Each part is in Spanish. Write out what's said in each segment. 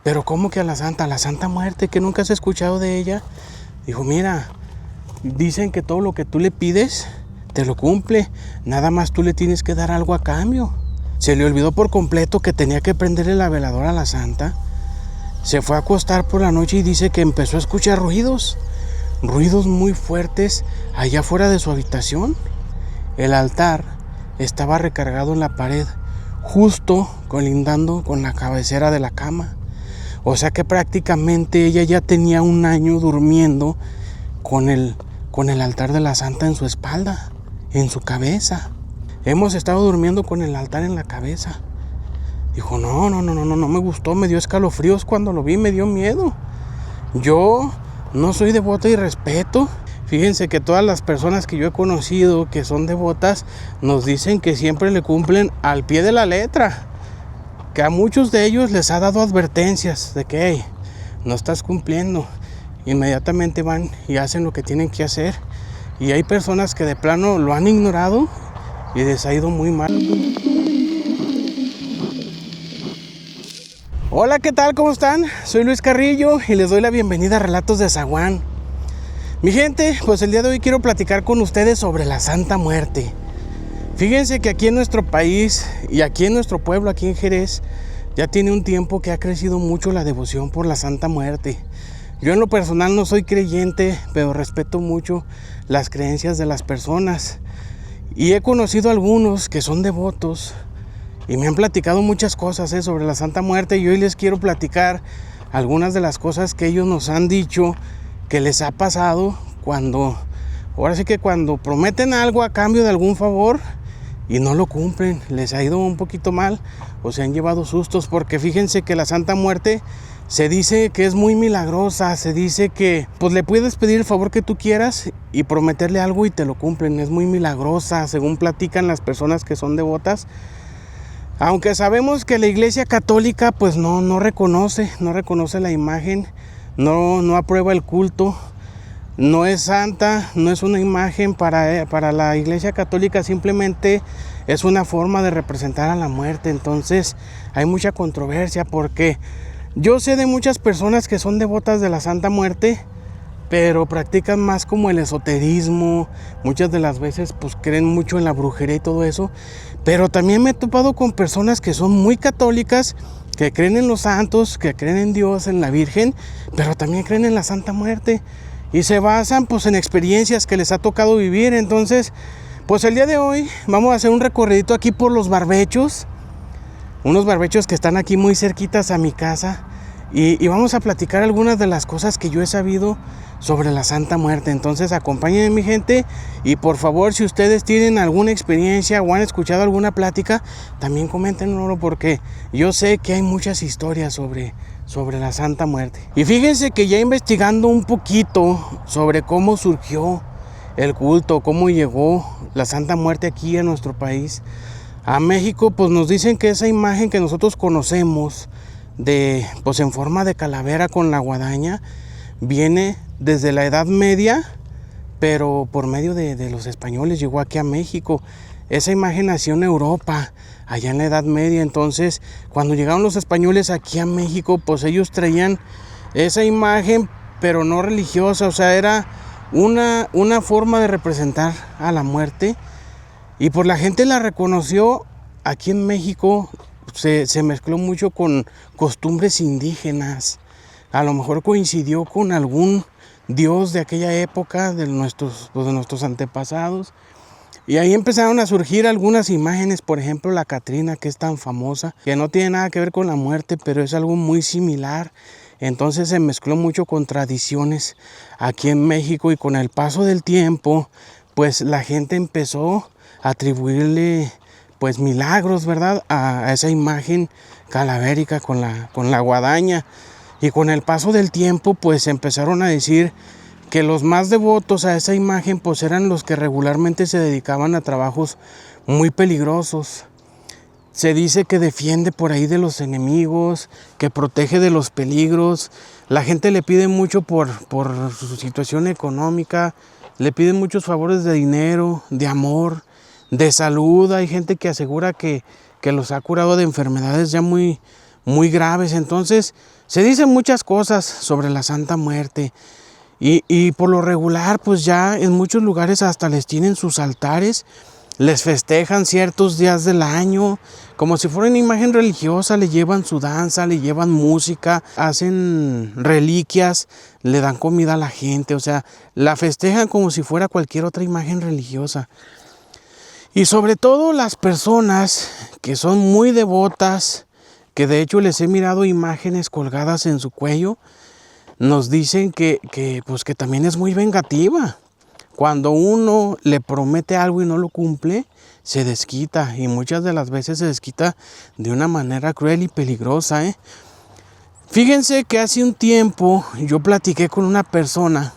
Pero ¿cómo que a la Santa Muerte, que nunca has escuchado de ella? Dijo, mira, dicen que todo lo que tú le pides, te lo cumple. Nada más tú le tienes que dar algo a cambio. Se le olvidó por completo que tenía que prenderle la veladora a la santa. Se fue a acostar por la noche y dice que empezó a escuchar ruidos muy fuertes allá afuera de su habitación. El altar estaba recargado en la pared, justo colindando con la cabecera de la cama. O sea que prácticamente ella ya tenía un año durmiendo con el altar de la santa en su espalda, en su cabeza. Hemos estado durmiendo con el altar en la cabeza. Dijo, no me gustó, me dio escalofríos cuando lo vi, me dio miedo. Yo no soy devota y respeto. Fíjense que todas las personas que yo he conocido que son devotas nos dicen que siempre le cumplen al pie de la letra. Que a muchos de ellos les ha dado advertencias de que hey, no estás cumpliendo. Inmediatamente van y hacen lo que tienen que hacer. Y hay personas que de plano lo han ignorado y les ha ido muy mal. Hola, ¿qué tal? ¿Cómo están? Soy Luis Carrillo y les doy la bienvenida a Relatos de Zaguán. Mi gente, pues el día de hoy quiero platicar con ustedes sobre la Santa Muerte. Fíjense que aquí en nuestro país y aquí en nuestro pueblo, aquí en Jerez, ya tiene un tiempo que ha crecido mucho la devoción por la Santa Muerte. Yo en lo personal no soy creyente, pero respeto mucho las creencias de las personas. Y he conocido a algunos que son devotos y me han platicado muchas cosas sobre la Santa Muerte. Y hoy les quiero platicar algunas de las cosas que ellos nos han dicho que les ha pasado ahora sí que cuando prometen algo a cambio de algún favor y no lo cumplen, les ha ido un poquito mal o se han llevado sustos, porque fíjense que la Santa Muerte se dice que es muy milagrosa, se dice que pues le puedes pedir el favor que tú quieras y prometerle algo y te lo cumplen, es muy milagrosa, según platican las personas que son devotas. Aunque sabemos que la Iglesia Católica pues no reconoce la imagen, no aprueba el culto. No es santa, no es una imagen para la Iglesia Católica, simplemente es una forma de representar a la muerte. Entonces hay mucha controversia porque yo sé de muchas personas que son devotas de la Santa Muerte, pero practican más como el esoterismo. Muchas de las veces pues creen mucho en la brujería y todo eso, pero también me he topado con personas que son muy católicas, que creen en los santos, que creen en Dios, en la Virgen, pero también creen en la Santa Muerte. Y se basan pues en experiencias que les ha tocado vivir. Entonces, pues el día de hoy vamos a hacer un recorridito aquí por los barbechos. Unos barbechos que están aquí muy cerquitas a mi casa. Y vamos a platicar algunas de las cosas que yo he sabido sobre la Santa Muerte. Entonces acompáñenme, mi gente. Y por favor, si ustedes tienen alguna experiencia o han escuchado alguna plática, también coméntenlo, porque yo sé que hay muchas historias sobre la Santa Muerte. Y fíjense que ya investigando un poquito sobre cómo surgió el culto, cómo llegó la Santa Muerte aquí a nuestro país, a México, pues nos dicen que esa imagen que nosotros conocemos pues en forma de calavera con la guadaña viene desde la Edad Media, pero por medio de los españoles llegó aquí a México. Esa imagen nació en Europa, allá en la Edad Media. Entonces, cuando llegaron los españoles aquí a México, pues ellos traían esa imagen, pero no religiosa. O sea, era una forma de representar a la muerte. Y pues la gente la reconoció. Aquí en México se mezcló mucho con costumbres indígenas. A lo mejor coincidió con algún dios de aquella época, de nuestros antepasados. Y ahí empezaron a surgir algunas imágenes, por ejemplo la Catrina, que es tan famosa, que no tiene nada que ver con la muerte, pero es algo muy similar. Entonces se mezcló mucho con tradiciones aquí en México, y con el paso del tiempo, pues la gente empezó a atribuirle pues milagros, ¿verdad?, a esa imagen calavérica con la guadaña. Y con el paso del tiempo, pues empezaron a decir que los más devotos a esa imagen pues eran los que regularmente se dedicaban a trabajos muy peligrosos. Se dice que defiende por ahí de los enemigos, que protege de los peligros. La gente le pide mucho por su situación económica, le piden muchos favores de dinero, de amor, de salud. Hay gente que asegura que los ha curado de enfermedades ya muy muy graves. Entonces se dicen muchas cosas sobre la Santa Muerte. Y por lo regular, pues ya en muchos lugares hasta les tienen sus altares, les festejan ciertos días del año, como si fuera una imagen religiosa, le llevan su danza, le llevan música, hacen reliquias, le dan comida a la gente, o sea, la festejan como si fuera cualquier otra imagen religiosa. Y sobre todo las personas que son muy devotas, que de hecho les he mirado imágenes colgadas en su cuello, nos dicen que también es muy vengativa. Cuando uno le promete algo y no lo cumple, se desquita, y muchas de las veces se desquita de una manera cruel y peligrosa. Fíjense que hace un tiempo yo platiqué con una persona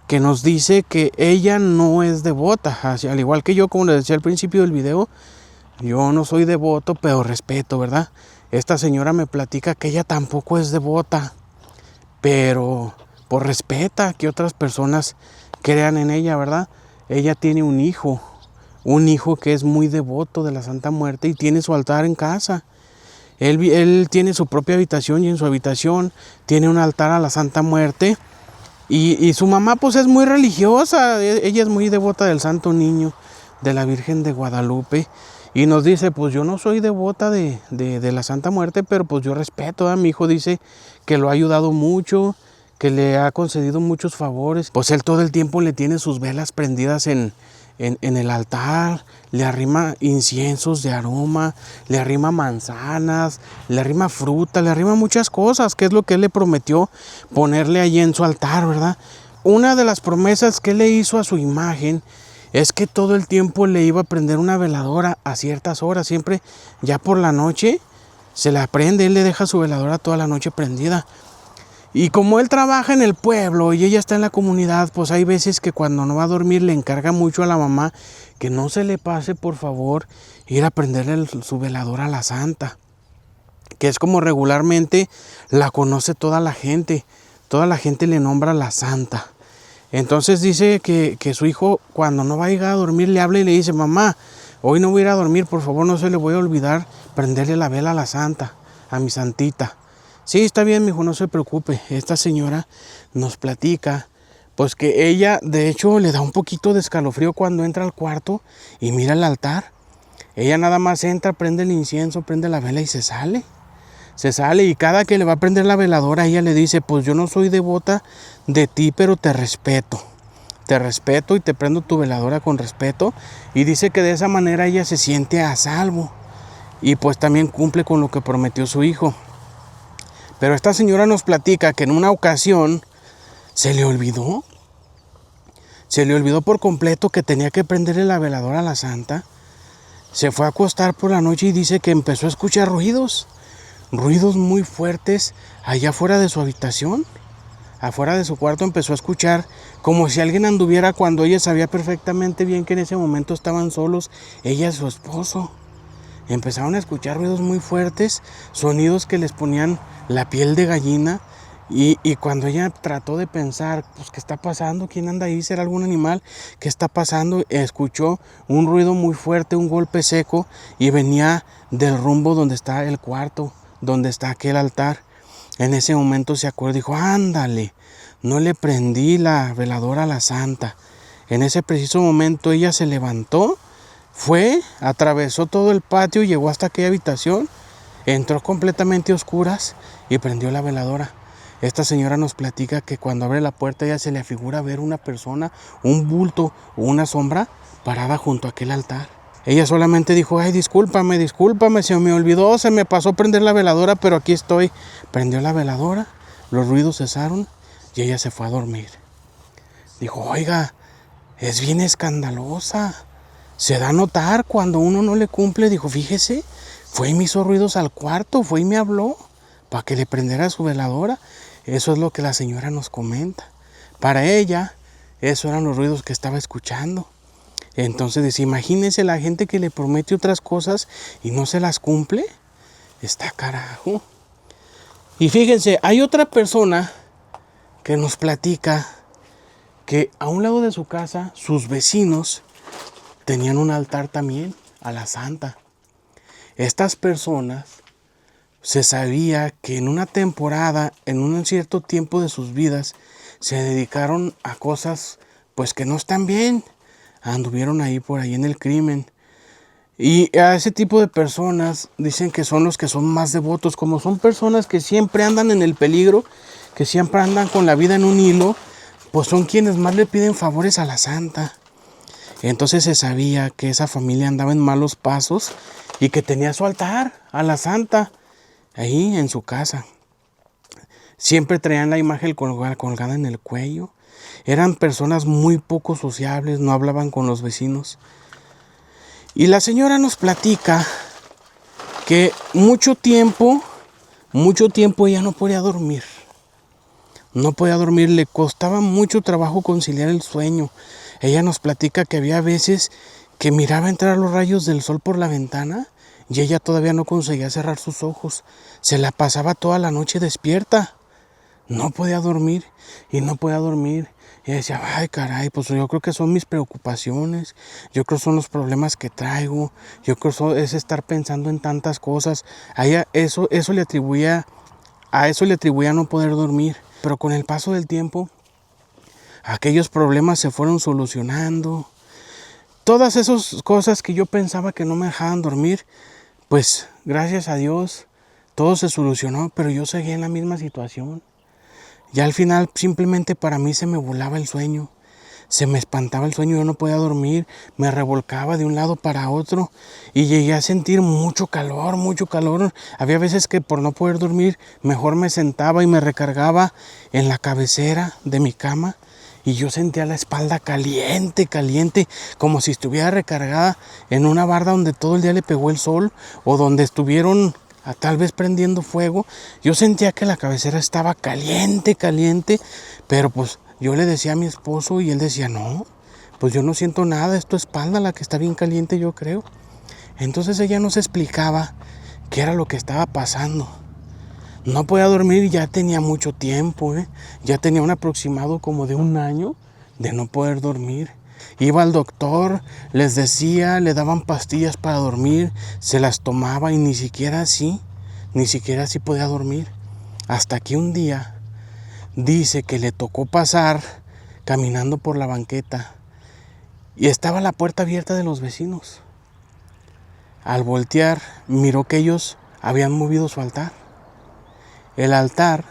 que nos dice que ella no es devota, al igual que yo, como les decía al principio del video, yo no soy devoto, pero respeto, ¿verdad? Esta señora me platica que ella tampoco es devota, pero por respeta que otras personas crean en ella, ¿verdad? Ella tiene un hijo que es muy devoto de la Santa Muerte y tiene su altar en casa. Él tiene su propia habitación y en su habitación tiene un altar a la Santa Muerte. Y su mamá pues es muy religiosa, ella es muy devota del Santo Niño, de la Virgen de Guadalupe. Y nos dice, pues yo no soy devota de la Santa Muerte, pero pues yo respeto, ¿eh? Mi hijo dice que lo ha ayudado mucho, que le ha concedido muchos favores. Pues él todo el tiempo le tiene sus velas prendidas en el altar, le arrima inciensos de aroma, le arrima manzanas, le arrima fruta, le arrima muchas cosas, que es lo que él le prometió ponerle allí en su altar, ¿verdad? Una de las promesas que él le hizo a su imagen es que todo el tiempo le iba a prender una veladora a ciertas horas, siempre ya por la noche se la prende, él le deja su veladora toda la noche prendida. Y como él trabaja en el pueblo y ella está en la comunidad, pues hay veces que cuando no va a dormir le encarga mucho a la mamá que no se le pase, por favor, ir a prenderle su veladora a la Santa, que es como regularmente la conoce toda la gente le nombra la Santa. Entonces dice que su hijo cuando no va a ir a dormir le habla y le dice, mamá, hoy no voy a ir a dormir, por favor no se le voy a olvidar prenderle la vela a la Santa, a mi Santita. Sí, está bien, mijo, no se preocupe. Esta señora nos platica, pues que ella de hecho le da un poquito de escalofrío cuando entra al cuarto y mira el altar. Ella nada más entra, prende el incienso, prende la vela y se sale. Se sale y cada que le va a prender la veladora ella le dice, pues yo no soy devota de ti, pero te respeto y te prendo tu veladora con respeto. Y dice que de esa manera ella se siente a salvo y pues también cumple con lo que prometió su hijo. Pero esta señora nos platica que en una ocasión se le olvidó por completo que tenía que prenderle la veladora a la Santa. Se fue a acostar por la noche y dice que empezó a escuchar ruidos muy fuertes allá afuera de su habitación. Afuera de su cuarto empezó a escuchar como si alguien anduviera, cuando ella sabía perfectamente bien que en ese momento estaban solos, ella y su esposo. Empezaron a escuchar ruidos muy fuertes, sonidos que les ponían la piel de gallina. Y cuando ella trató de pensar, pues, ¿qué está pasando? ¿Quién anda ahí? ¿Será algún animal? ¿Qué está pasando? Escuchó un ruido muy fuerte, un golpe seco, y venía del rumbo donde está el cuarto, donde está aquel altar. En ese momento se acordó y dijo, ándale, no le prendí la veladora a la Santa. En ese preciso momento ella se levantó, fue, atravesó todo el patio, llegó hasta aquella habitación, entró completamente a oscuras y prendió la veladora. Esta señora nos platica que cuando abre la puerta ella se le afigura ver una persona, un bulto o una sombra parada junto a aquel altar. Ella solamente dijo, ay, discúlpame, se me olvidó, se me pasó prender la veladora, pero aquí estoy. Prendió la veladora, los ruidos cesaron y ella se fue a dormir. Dijo, oiga, es bien escandalosa, se da a notar cuando uno no le cumple. Dijo, fíjese, fue y me hizo ruidos al cuarto, fue y me habló para que le prendiera su veladora. Eso es lo que la señora nos comenta. Para ella, esos eran los ruidos que estaba escuchando. Entonces dice, imagínense la gente que le promete otras cosas y no se las cumple. Está carajo. Y fíjense, hay otra persona que nos platica que a un lado de su casa, sus vecinos tenían un altar también a la Santa. Estas personas se sabía que en una temporada, en un cierto tiempo de sus vidas, se dedicaron a cosas pues que no están bien. Anduvieron ahí por ahí en el crimen. Y a ese tipo de personas dicen que son los que son más devotos, como son personas que siempre andan en el peligro, que siempre andan con la vida en un hilo, pues son quienes más le piden favores a la santa. Entonces se sabía que esa familia andaba en malos pasos y que tenía su altar a la santa ahí en su casa. Siempre traían la imagen colgada en el cuello. Eran personas muy poco sociables, no hablaban con los vecinos. Y la señora nos platica que mucho tiempo ella no podía dormir. No podía dormir, le costaba mucho trabajo conciliar el sueño. Ella nos platica que había veces que miraba entrar los rayos del sol por la ventana y ella todavía no conseguía cerrar sus ojos. Se la pasaba toda la noche despierta. No podía dormir y no podía dormir. Y decía, ay caray, pues yo creo que son mis preocupaciones, yo creo que son los problemas que traigo, yo creo que es estar pensando en tantas cosas. A ella eso le atribuía no poder dormir. Pero con el paso del tiempo, aquellos problemas se fueron solucionando. Todas esas cosas que yo pensaba que no me dejaban dormir, pues gracias a Dios, todo se solucionó, pero yo seguía en la misma situación. Ya al final simplemente para mí se me volaba el sueño, se me espantaba el sueño, yo no podía dormir, me revolcaba de un lado para otro y llegué a sentir mucho calor, mucho calor. Había veces que por no poder dormir mejor me sentaba y me recargaba en la cabecera de mi cama y yo sentía la espalda caliente, caliente, como si estuviera recargada en una barda donde todo el día le pegó el sol o donde estuvieron tal vez prendiendo fuego. Yo sentía que la cabecera estaba caliente, caliente, pero pues yo le decía a mi esposo y él decía, no, pues yo no siento nada, es tu espalda la que está bien caliente, yo creo. Entonces ella nos explicaba qué era lo que estaba pasando. No podía dormir, ya tenía mucho tiempo, ya tenía un aproximado como de 1 año de no poder dormir. Iba al doctor, les decía, le daban pastillas para dormir, se las tomaba y ni siquiera así podía dormir. Hasta que un día dice que le tocó pasar caminando por la banqueta y estaba la puerta abierta de los vecinos. Al voltear, miró que ellos habían movido su altar. El altar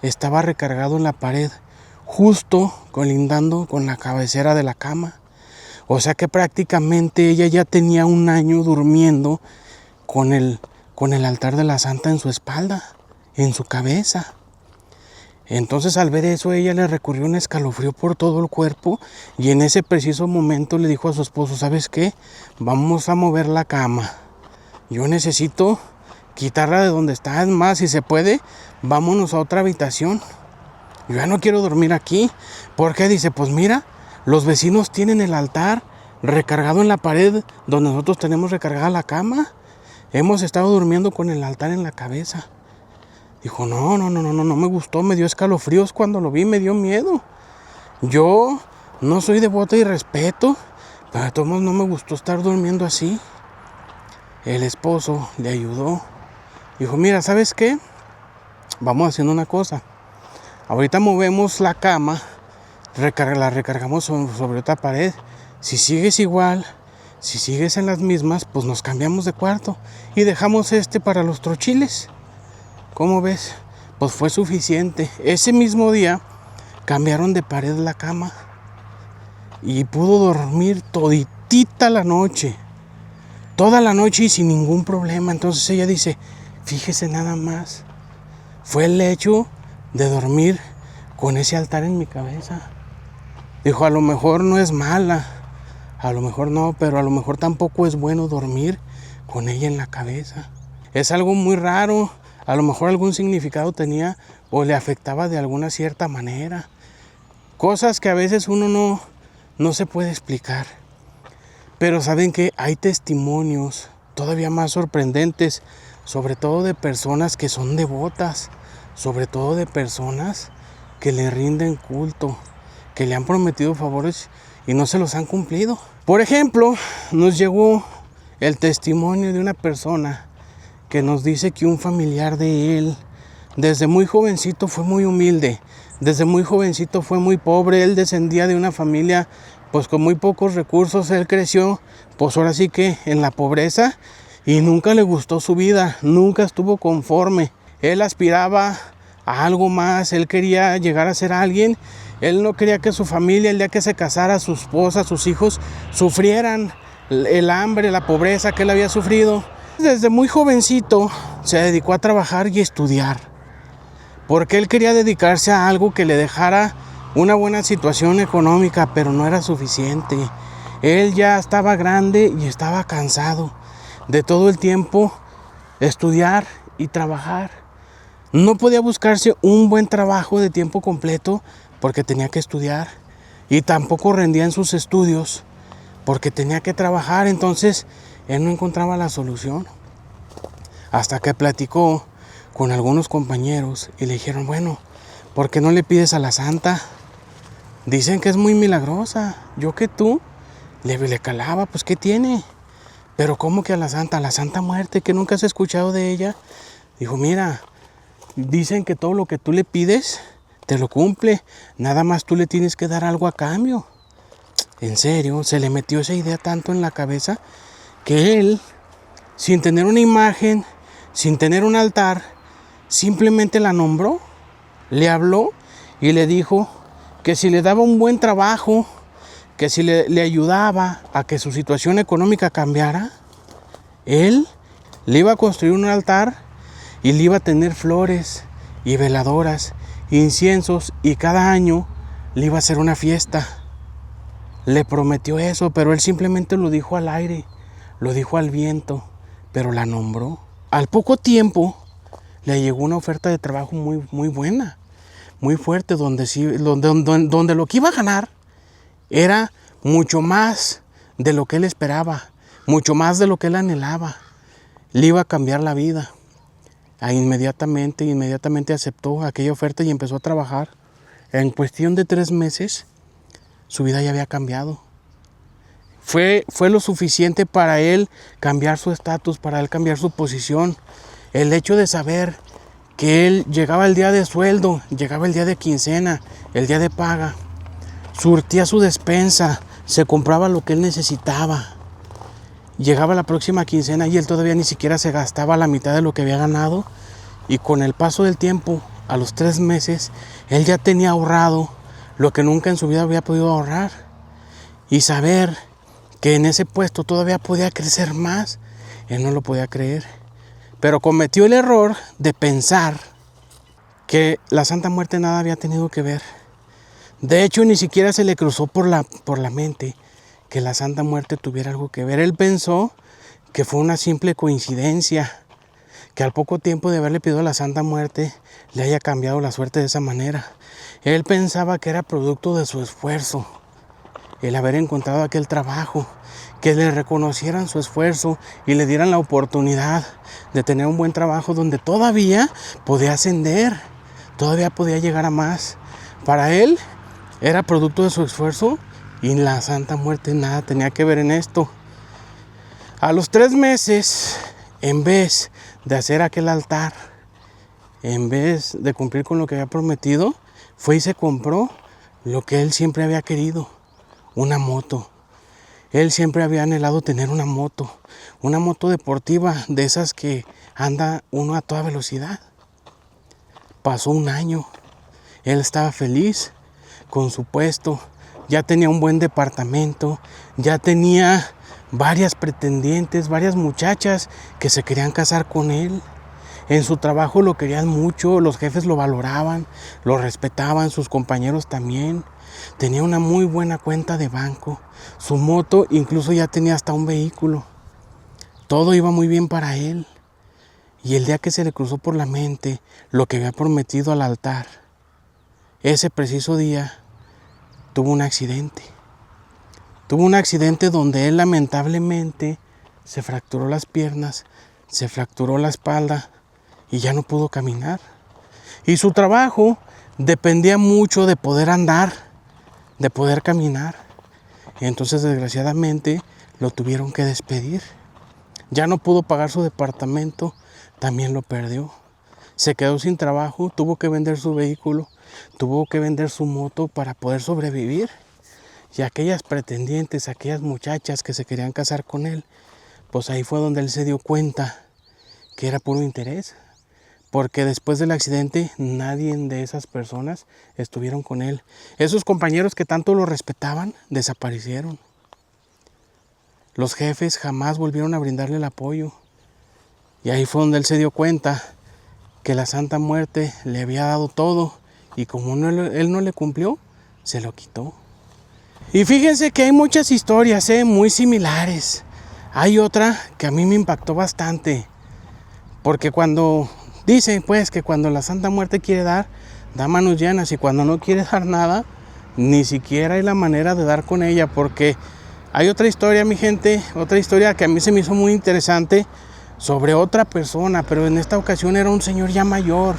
estaba recargado en la pared, justo colindando con la cabecera de la cama. O sea que prácticamente ella ya tenía 1 año durmiendo con el altar de la santa en su espalda, en su cabeza. Entonces al ver eso ella le recurrió un escalofrío por todo el cuerpo y en ese preciso momento le dijo a su esposo, ¿sabes qué? Vamos a mover la cama. Yo necesito quitarla de donde está, es más, si se puede, vámonos a otra habitación. Yo ya no quiero dormir aquí. ¿Por qué? Dice, pues mira, los vecinos tienen el altar recargado en la pared donde nosotros tenemos recargada la cama. Hemos estado durmiendo con el altar en la cabeza. Dijo, no me gustó, me dio escalofríos cuando lo vi, me dio miedo. Yo no soy devota y respeto, pero de todos modos no me gustó estar durmiendo así. El esposo le ayudó. Dijo, mira, ¿sabes qué? Vamos haciendo una cosa. Ahorita movemos la cama, la recargamos sobre otra pared. Si sigues igual, si sigues en las mismas, pues nos cambiamos de cuarto y dejamos para los trochiles. ¿Cómo ves? Pues fue suficiente. Ese mismo día cambiaron de pared la cama y pudo dormir toditita la noche. Toda la noche y sin ningún problema. Entonces ella dice, fíjese nada más, fue el hecho de dormir con ese altar en mi cabeza. Dijo, a lo mejor no es mala, a lo mejor no, pero a lo mejor tampoco es bueno dormir con ella en la cabeza. Es algo muy raro, a lo mejor algún significado tenía o le afectaba de alguna cierta manera. Cosas que a veces uno no se puede explicar. Pero saben que hay testimonios todavía más sorprendentes, sobre todo de personas que son devotas, sobre todo de personas que le rinden culto, que le han prometido favores y no se los han cumplido. Por ejemplo, nos llegó el testimonio de una persona que nos dice que un familiar de él, desde muy jovencito fue muy humilde, desde muy jovencito fue muy pobre, él descendía de una familia pues con muy pocos recursos, él creció pues ahora sí que en la pobreza y nunca le gustó su vida, nunca estuvo conforme, él aspiraba a algo más, él quería llegar a ser alguien, él no quería que su familia el día que se casara, su esposa, sus hijos sufrieran el hambre, la pobreza que él había sufrido. Desde muy jovencito se dedicó a trabajar y estudiar, porque él quería dedicarse a algo que le dejara una buena situación económica, pero no era suficiente. Él ya estaba grande y estaba cansado de todo el tiempo estudiar y trabajar. No podía buscarse un buen trabajo de tiempo completo porque tenía que estudiar, y tampoco rendía en sus estudios porque tenía que trabajar. Entonces él no encontraba la solución, hasta que platicó con algunos compañeros y le dijeron, bueno, ¿por qué no le pides a la Santa? Dicen que es muy milagrosa. Yo que tú le calaba, pues ¿qué tiene? Pero ¿cómo que a la Santa Muerte, que nunca has escuchado de ella? Dijo, mira, dicen que todo lo que tú le pides te lo cumple, nada más tú le tienes que dar algo a cambio. En serio, se le metió esa idea tanto en la cabeza que él, sin tener una imagen, sin tener un altar, simplemente la nombró, le habló y le dijo que si le daba un buen trabajo, que si le ayudaba a que su situación económica cambiara, él le iba a construir un altar y le iba a tener flores y veladoras, inciensos, y cada año le iba a hacer una fiesta. Le prometió eso, pero él simplemente lo dijo al aire, lo dijo al viento, pero la nombró. Al poco tiempo le llegó una oferta de trabajo muy buena, muy fuerte, donde lo que iba a ganar era mucho más de lo que él esperaba, mucho más de lo que él anhelaba. Le iba a cambiar la vida. Inmediatamente aceptó aquella oferta y empezó a trabajar. En cuestión de 3 meses, su vida ya había cambiado. Fue lo suficiente para él cambiar su estatus, para él cambiar su posición. El hecho de saber que él llegaba el día de sueldo, llegaba el día de quincena, el día de paga, surtía su despensa, se compraba lo que él necesitaba. Llegaba la próxima quincena y él todavía ni siquiera se gastaba la mitad de lo que había ganado. Y con el paso del tiempo, a los 3 meses, él ya tenía ahorrado lo que nunca en su vida había podido ahorrar. Y saber que en ese puesto todavía podía crecer más, él no lo podía creer. Pero cometió el error de pensar que la Santa Muerte nada había tenido que ver. De hecho, ni siquiera se le cruzó por la mente que la Santa Muerte tuviera algo que ver. Él pensó que fue una simple coincidencia, que al poco tiempo de haberle pedido a la Santa Muerte le haya cambiado la suerte de esa manera. Él pensaba que era producto de su esfuerzo, el haber encontrado aquel trabajo, que le reconocieran su esfuerzo y le dieran la oportunidad de tener un buen trabajo donde todavía podía ascender, todavía podía llegar a más. Para él era producto de su esfuerzo y la Santa Muerte nada tenía que ver en esto. A los 3 meses, en vez de hacer aquel altar, en vez de cumplir con lo que había prometido, fue y se compró lo que él siempre había querido, una moto. Él siempre había anhelado tener una moto deportiva, de esas que anda uno a toda velocidad. Pasó un año, él estaba feliz con su puesto, ya tenía un buen departamento, ya tenía varias pretendientes, varias muchachas que se querían casar con él. En su trabajo lo querían mucho, los jefes lo valoraban, lo respetaban, sus compañeros también. Tenía una muy buena cuenta de banco, su moto incluso ya tenía hasta un vehículo. Todo iba muy bien para él. Y el día que se le cruzó por la mente lo que había prometido al altar, ese preciso día tuvo un accidente. Tuvo un accidente donde él lamentablemente se fracturó las piernas, se fracturó la espalda y ya no pudo caminar. Y su trabajo dependía mucho de poder andar, de poder caminar. Y entonces desgraciadamente lo tuvieron que despedir. Ya no pudo pagar su departamento, también lo perdió. Se quedó sin trabajo, tuvo que vender su vehículo, tuvo que vender su moto para poder sobrevivir. Y aquellas pretendientes, aquellas muchachas que se querían casar con él, pues ahí fue donde él se dio cuenta que era puro interés. Porque después del accidente nadie de esas personas estuvieron con él. Esos compañeros que tanto lo respetaban desaparecieron. Los jefes jamás volvieron a brindarle el apoyo. Y ahí fue donde él se dio cuenta que la Santa Muerte le había dado todo. Y como él no le cumplió, se lo quitó. Y fíjense que hay muchas historias muy similares. Hay otra que a mí me impactó bastante. Porque dicen pues que cuando la Santa Muerte quiere dar, da manos llenas, y cuando no quiere dar nada, ni siquiera hay la manera de dar con ella. Porque hay otra historia, mi gente, otra historia que a mí se me hizo muy interesante sobre otra persona, pero en esta ocasión era un señor ya mayor.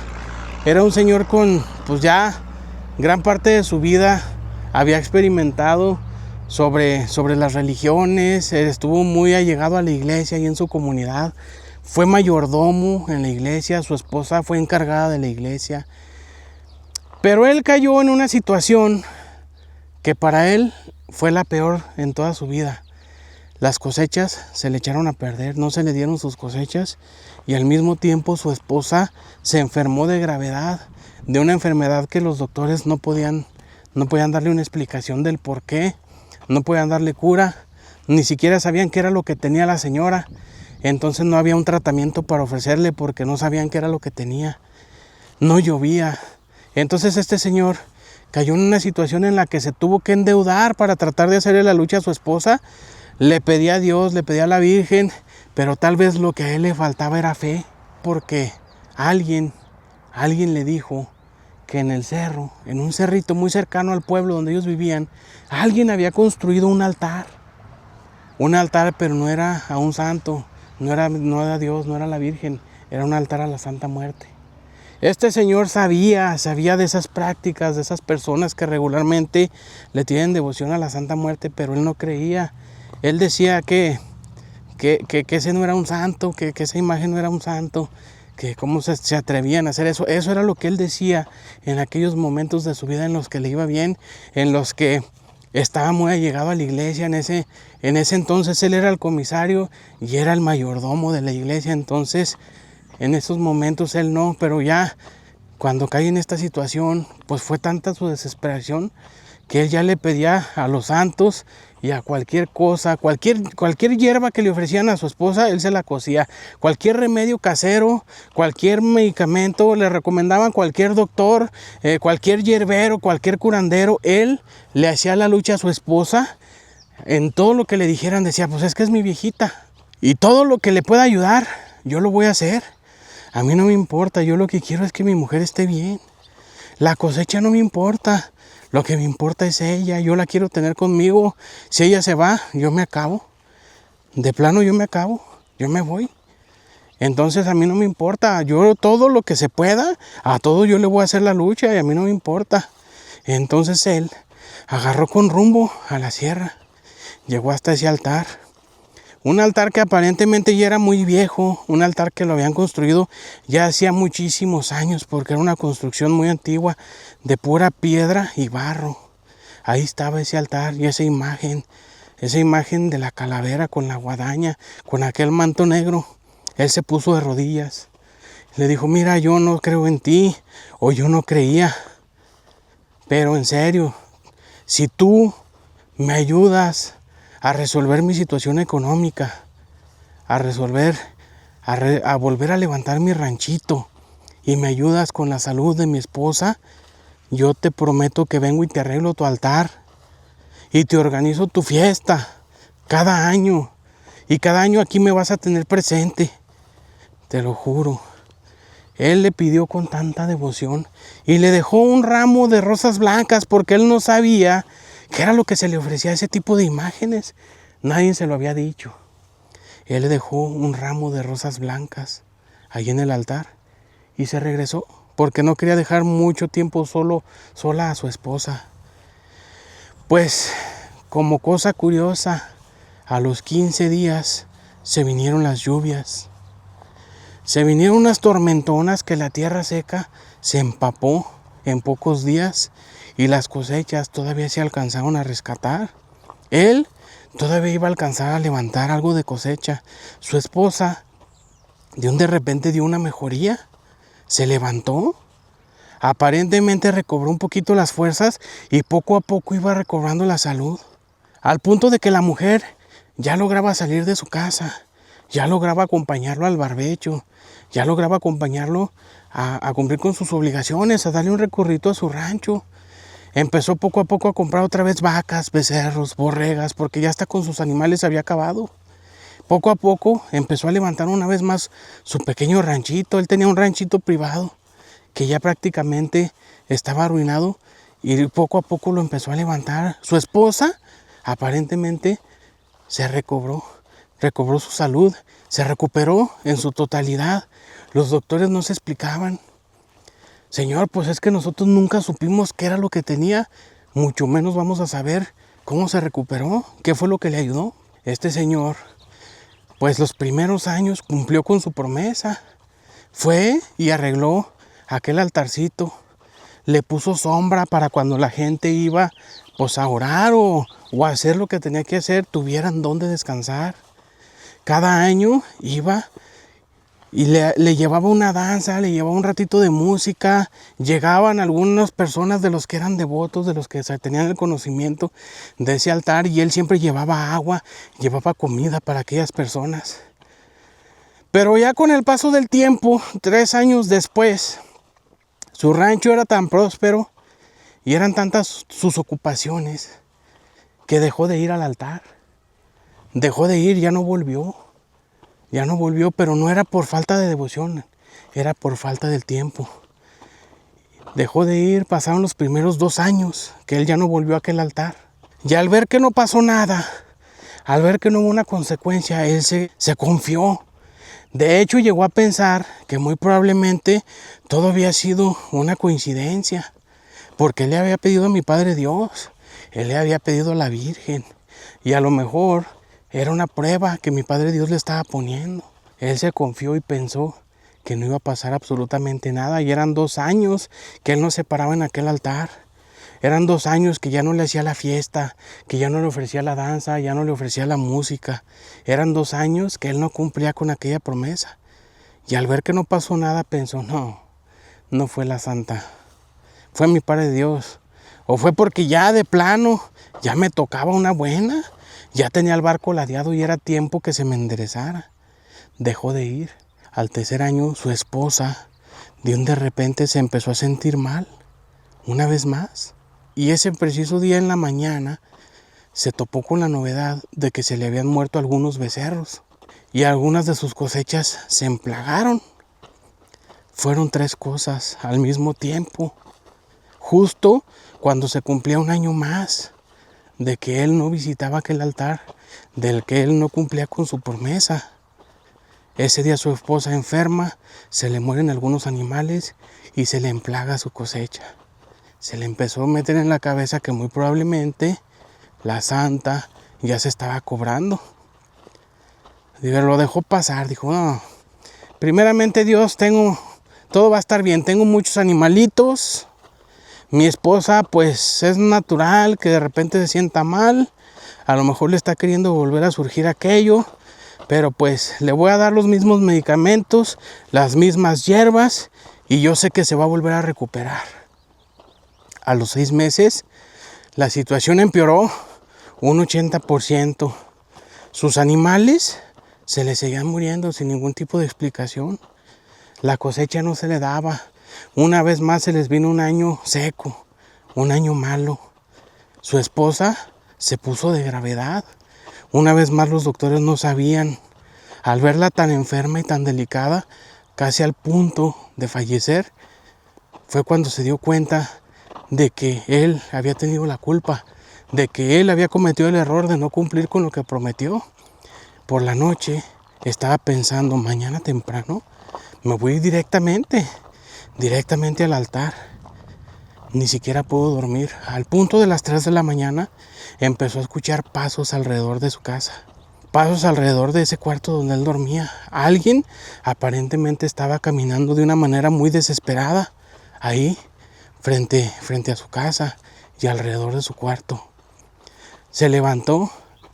Era un señor con, pues ya gran parte de su vida había experimentado sobre las religiones, estuvo muy allegado a la iglesia y en su comunidad. Fue mayordomo en la iglesia, su esposa fue encargada de la iglesia. Pero él cayó en una situación que para él fue la peor en toda su vida. Las cosechas se le echaron a perder, no se le dieron sus cosechas, y al mismo tiempo su esposa se enfermó de gravedad, de una enfermedad que los doctores no podían darle una explicación del por qué, no podían darle cura, ni siquiera sabían qué era lo que tenía la señora. Entonces no había un tratamiento para ofrecerle porque no sabían qué era lo que tenía. No llovía. Entonces este señor cayó en una situación en la que se tuvo que endeudar para tratar de hacerle la lucha a su esposa. Le pedía a Dios, le pedía a la Virgen, pero tal vez lo que a él le faltaba era fe, porque alguien le dijo que en el cerro, en un cerrito muy cercano al pueblo donde ellos vivían, alguien había construido un altar. Un altar, pero no era a un santo, no era a Dios, no era a la Virgen, era un altar a la Santa Muerte. Este señor sabía de esas prácticas, de esas personas que regularmente le tienen devoción a la Santa Muerte, pero él no creía. Él decía que ese no era un santo, que esa imagen no era un santo, que cómo se atrevían a hacer eso. Eso era lo que él decía en aquellos momentos de su vida en los que le iba bien, en los que estaba muy allegado a la iglesia. En ese entonces él era el comisario y era el mayordomo de la iglesia. Entonces en esos momentos él no, pero ya cuando cae en esta situación, pues fue tanta su desesperación que él ya le pedía a los santos y a cualquier cosa, cualquier hierba que le ofrecían a su esposa, él se la cosía. Cualquier remedio casero, cualquier medicamento, le recomendaban cualquier doctor, cualquier hierbero, cualquier curandero, él le hacía la lucha a su esposa. En todo lo que le dijeran decía, pues es que es mi viejita, y todo lo que le pueda ayudar, yo lo voy a hacer. A mí no me importa, yo lo que quiero es que mi mujer esté bien. La cosecha no me importa. Lo que me importa es ella, yo la quiero tener conmigo. Si ella se va, yo me acabo. De plano yo me acabo, yo me voy. Entonces a mí no me importa, yo todo lo que se pueda, a todo yo le voy a hacer la lucha y a mí no me importa. Entonces él agarró con rumbo a la sierra, llegó hasta ese altar. Un altar que aparentemente ya era muy viejo, un altar que lo habían construido ya hacía muchísimos años porque era una construcción muy antigua de pura piedra y barro. Ahí estaba ese altar y esa imagen de la calavera con la guadaña, con aquel manto negro. Él se puso de rodillas, le dijo, mira, yo no creo en ti, o yo no creía, pero en serio, si tú me ayudas a resolver mi situación económica, a volver a levantar mi ranchito y me ayudas con la salud de mi esposa, yo te prometo que vengo y te arreglo tu altar y te organizo tu fiesta cada año, y cada año aquí me vas a tener presente, te lo juro. Él le pidió con tanta devoción y le dejó un ramo de rosas blancas porque él no sabía qué era lo que se le ofrecía a ese tipo de imágenes. Nadie se lo había dicho. Él le dejó un ramo de rosas blancas ahí en el altar y se regresó porque no quería dejar mucho tiempo sola a su esposa. Pues como cosa curiosa, a los 15 días se vinieron las lluvias. Se vinieron unas tormentonas que la tierra seca se empapó en pocos días y las cosechas todavía se alcanzaron a rescatar. Él todavía iba a alcanzar a levantar algo de cosecha. Su esposa de repente dio una mejoría, se levantó, aparentemente recobró un poquito las fuerzas y poco a poco iba recobrando la salud, al punto de que la mujer ya lograba salir de su casa, ya lograba acompañarlo al barbecho, ya lograba acompañarlo a cumplir con sus obligaciones, a darle un recorrido a su rancho. Empezó poco a poco a comprar otra vez vacas, becerros, borregas, porque ya hasta con sus animales había acabado. Poco a poco empezó a levantar una vez más su pequeño ranchito. Él tenía un ranchito privado que ya prácticamente estaba arruinado y poco a poco lo empezó a levantar. Su esposa aparentemente se recobró su salud, se recuperó en su totalidad. Los doctores no se explicaban. Señor, pues es que nosotros nunca supimos qué era lo que tenía, mucho menos vamos a saber cómo se recuperó, qué fue lo que le ayudó. Este señor, pues los primeros años cumplió con su promesa. Fue y arregló aquel altarcito, le puso sombra para cuando la gente iba pues a orar o a hacer lo que tenía que hacer, tuvieran donde descansar. Cada año iba y le llevaba una danza, le llevaba un ratito de música. Llegaban algunas personas de los que eran devotos, de los que tenían el conocimiento de ese altar, y él siempre llevaba agua, llevaba comida para aquellas personas. Pero ya con el paso del tiempo, 3 años después, su rancho era tan próspero y eran tantas sus ocupaciones que dejó de ir al altar. Dejó de ir, ya no volvió, pero no era por falta de devoción, era por falta del tiempo. Dejó de ir, pasaron los primeros 2 años que él ya no volvió a aquel altar. Y al ver que no pasó nada, al ver que no hubo una consecuencia, él se confió. De hecho, llegó a pensar que muy probablemente todo había sido una coincidencia, porque él le había pedido a mi Padre Dios, él le había pedido a la Virgen, y a lo mejor era una prueba que mi Padre Dios le estaba poniendo. Él se confió y pensó que no iba a pasar absolutamente nada. Y eran 2 años que él no se paraba en aquel altar. Eran 2 años que ya no le hacía la fiesta, que ya no le ofrecía la danza, ya no le ofrecía la música. Eran 2 años que él no cumplía con aquella promesa. Y al ver que no pasó nada, pensó, no fue la santa. Fue mi Padre Dios. O fue porque ya de plano, ya me tocaba una buena. Ya tenía el barco ladeado y era tiempo que se me enderezara. Dejó de ir. Al 3er año, su esposa, de repente se empezó a sentir mal, una vez más. Y ese preciso día en la mañana, se topó con la novedad de que se le habían muerto algunos becerros. Y algunas de sus cosechas se emplagaron. Fueron 3 cosas al mismo tiempo. Justo cuando se cumplía 1 año más de que él no visitaba aquel altar, del que él no cumplía con su promesa. Ese día su esposa enferma, se le mueren algunos animales y se le emplaga su cosecha. Se le empezó a meter en la cabeza que muy probablemente la santa ya se estaba cobrando. Lo dejó pasar, dijo, no, primeramente Dios, todo va a estar bien, tengo muchos animalitos. Mi esposa, pues es natural que de repente se sienta mal. A lo mejor le está queriendo volver a surgir aquello. Pero pues le voy a dar los mismos medicamentos, las mismas hierbas. Y yo sé que se va a volver a recuperar. A los 6 meses, la situación empeoró un 80%. Sus animales se le seguían muriendo sin ningún tipo de explicación. La cosecha no se le daba. Una vez más se les vino un año seco, un año malo. Su esposa se puso de gravedad. Una vez más los doctores no sabían. Al verla tan enferma y tan delicada, casi al punto de fallecer, fue cuando se dio cuenta de que él había tenido la culpa, de que él había cometido el error de no cumplir con lo que prometió. Por la noche estaba pensando, mañana temprano me voy directamente al altar. Ni siquiera pudo dormir. Al punto de las 3 de la mañana empezó a escuchar pasos alrededor de su casa. pasos alrededor de ese cuarto donde él dormía. Alguien aparentemente estaba caminando de una manera muy desesperada ahí, frente a su casa y alrededor de su cuarto. Se levantó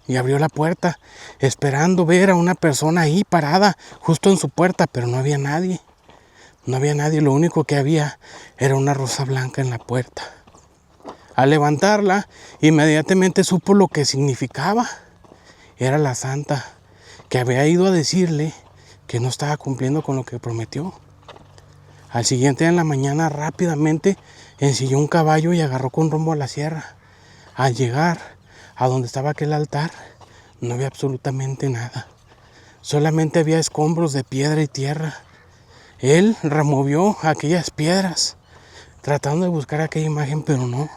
y abrió la puerta, esperando ver a una persona ahí parada, justo en su puerta, pero no había nadie. No había nadie, lo único que había era una rosa blanca en la puerta. Al levantarla, inmediatamente supo lo que significaba. Era la santa que había ido a decirle que no estaba cumpliendo con lo que prometió. Al siguiente día en la mañana, rápidamente ensilló un caballo y agarró con rumbo a la sierra. Al llegar a donde estaba aquel altar, no había absolutamente nada. Solamente había escombros de piedra y tierra. Él removió aquellas piedras, tratando de buscar aquella imagen, pero no.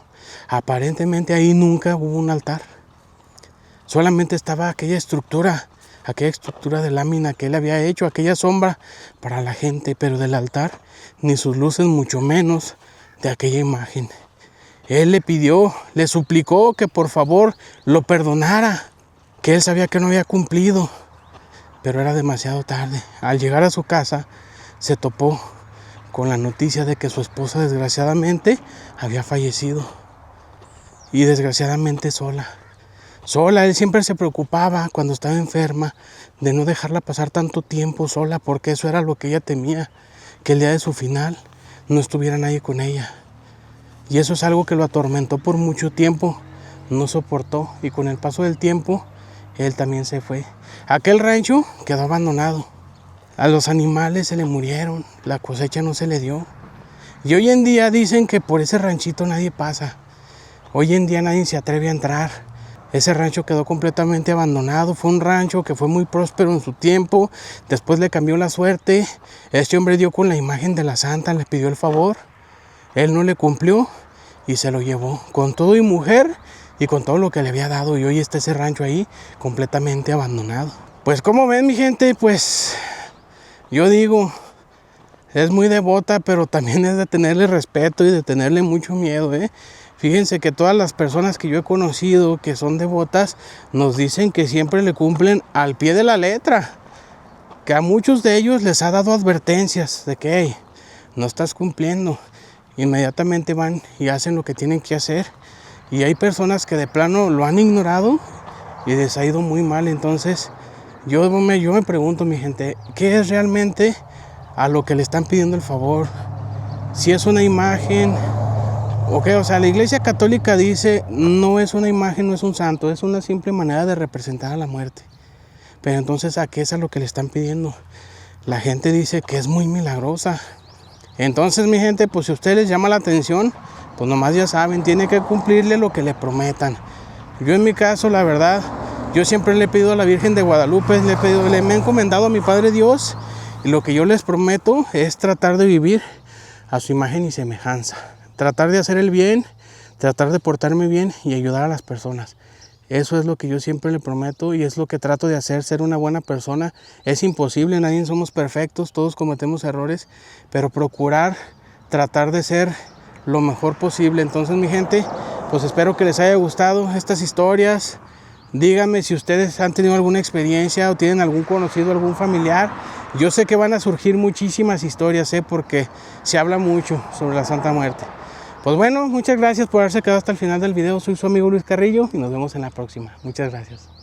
Aparentemente ahí nunca hubo un altar. Solamente estaba aquella estructura de lámina que él había hecho, aquella sombra para la gente, pero del altar, ni sus luces, mucho menos de aquella imagen. Él le pidió, le suplicó que por favor lo perdonara, que él sabía que no había cumplido, pero era demasiado tarde. Al llegar a su casa, se topó con la noticia de que su esposa desgraciadamente había fallecido. Y desgraciadamente sola. Él siempre se preocupaba cuando estaba enferma de no dejarla pasar tanto tiempo sola, porque eso era lo que ella temía, que el día de su final no estuviera nadie con ella. Y eso es algo que lo atormentó por mucho tiempo, no soportó, y con el paso del tiempo, él también se fue. Aquel rancho quedó abandonado, a los animales se le murieron, la cosecha no se le dio. Y hoy en día dicen que por ese ranchito nadie pasa, hoy en día nadie se atreve a entrar. Ese rancho quedó completamente abandonado. Fue un rancho que fue muy próspero en su tiempo. Después le cambió la suerte. Este hombre dio con la imagen de la santa, le pidió el favor. Él no le cumplió y se lo llevó con todo y mujer y con todo lo que le había dado. Y hoy está ese rancho ahí completamente abandonado. Pues como ven, mi gente, pues yo digo, es muy devota, pero también es de tenerle respeto y de tenerle mucho miedo, Fíjense que todas las personas que yo he conocido que son devotas nos dicen que siempre le cumplen al pie de la letra. Que a muchos de ellos les ha dado advertencias de que hey, no estás cumpliendo. Inmediatamente van y hacen lo que tienen que hacer. Y hay personas que de plano lo han ignorado y les ha ido muy mal. Entonces yo me pregunto, mi gente, ¿qué es realmente a lo que le están pidiendo el favor? Si es una imagen... o sea, la Iglesia Católica dice, no es una imagen, no es un santo, es una simple manera de representar a la muerte. Pero entonces, ¿a qué es a lo que le están pidiendo? La gente dice que es muy milagrosa. Entonces, mi gente, pues si a ustedes les llama la atención, pues nomás ya saben, tienen que cumplirle lo que le prometan. Yo en mi caso, la verdad, yo siempre le he pedido a la Virgen de Guadalupe, me he encomendado a mi Padre Dios, y lo que yo les prometo es tratar de vivir a su imagen y semejanza. Tratar de hacer el bien, tratar de portarme bien y ayudar a las personas. Eso es lo que yo siempre le prometo y es lo que trato de hacer, ser una buena persona. Es imposible, nadie somos perfectos, todos cometemos errores, pero procurar, tratar de ser lo mejor posible. Entonces, mi gente, pues espero que les haya gustado estas historias. Díganme si ustedes han tenido alguna experiencia o tienen algún conocido, algún familiar. Yo sé que van a surgir muchísimas historias, porque se habla mucho sobre la Santa Muerte. Pues bueno, muchas gracias por haberse quedado hasta el final del video. Soy su amigo Luis Carrillo y nos vemos en la próxima. Muchas gracias.